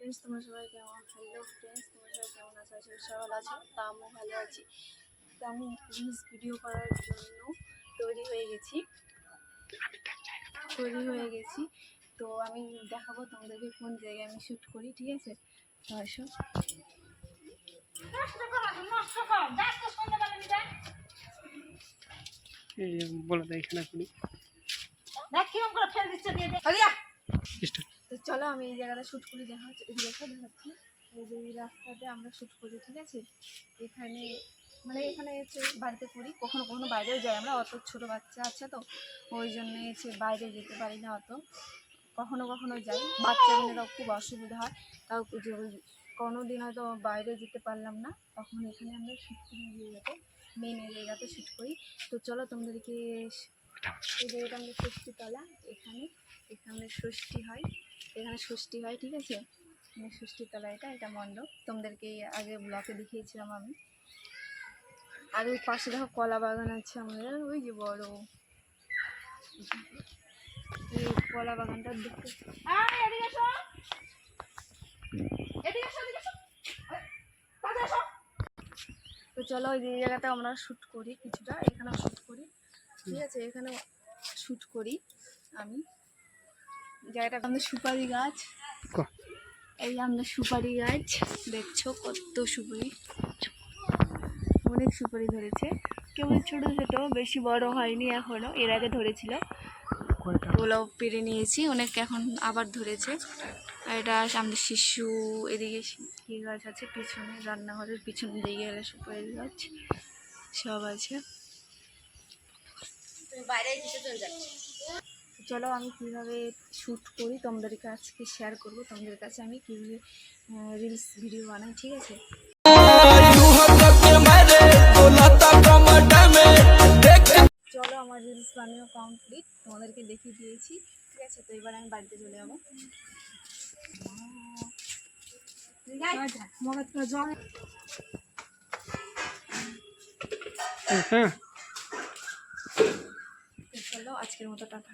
Friends, তোমরা সবাই কেমন? হ্যালো ফ্রেন্ডস, তোমরা সবাই কেমন আছো? আশা করি সবাই ভালো আছো। তা আমিও ভালো আছি। তো আমি রিলস ভিডিও করার জন্য তৈরি হয়ে গেছি। তো আমি দেখাবো তোমাদেরকে কোন জায়গায় আমি শ্যুট করি, ঠিক আছে? তো আসো। তো চলো আমি এই জায়গাটা শ্যুট করি, দেখাচ্ছি। এই যে এই রাস্তাতে আমরা শ্যুট করি, ঠিক আছে? এখানে এখানে এসে বাড়িতে করি, কখনো কখনো বাইরেও যাই আমরা। অত ছোটো বাচ্চা আছে তো ওই জন্য এসে বাইরে যেতে পারি না অত। কখনো কখনো যাই, বাচ্চা মেয়েরাও খুব অসুবিধা হয়। তাও কোনো দিন হয়তো বাইরে যেতে পারলাম না, তখন এখানে আমরা শ্যুট করি, জায়গাতে মেন জায়গাতে শ্যুট করি। তো চলো তোমাদেরকে এই জায়গাটা আমাদের ষষ্ঠীতলা, এখানে ষষ্ঠী হয়, ঠিক আছে? ষষ্ঠীতলা, এটা মণ্ডপ। তোমাদেরকে আগে ব্লকে দেখিয়েছিলাম আমি। আর ওই পাশে দেখো কলা বাগান আছে আমাদের, ওই যে বড় এই কলা বাগানটা দেখতে। তো চলো ওই জায়গাটা আমরা শ্যুট করি কিছুটা, এখানেও শ্যুট করি, ঠিক আছে? এখানেও শ্যুট করি আমি। জায়গাটা আমাদের সুপারি গাছ, এই আমাদের সুপারি গাছ দেখছো, কত সুপারি, অনেক সুপারি ধরেছে। কেমন ছোট ছোট, বেশি বড় হয়নি এখনো, এর আগে ধরেছিল, ওগুলো পেরে নিয়েছি অনেক, এখন আবার ধরেছে। আর এটা আমাদের শিশু, এদিকে কি গাছ আছে পিছনে, রান্নাঘরের পিছনে দিকে গেলে সুপারি গাছ সব আছে। চলো আমি কীভাবে শ্যুট করি তোমাদেরকে আজকে শেয়ার করবো, তোমাদের কাছে আমি কীভাবে রিলস ভিডিও বানাই, ঠিক আছে? চলো আমার রিলস বানানো কমপ্লিট, তোমাদেরকে দেখিয়ে দিয়েছি, ঠিক আছে? তো এবার আমি বাড়িতে চলে যাবো। চলো আজকের মতো টাটা।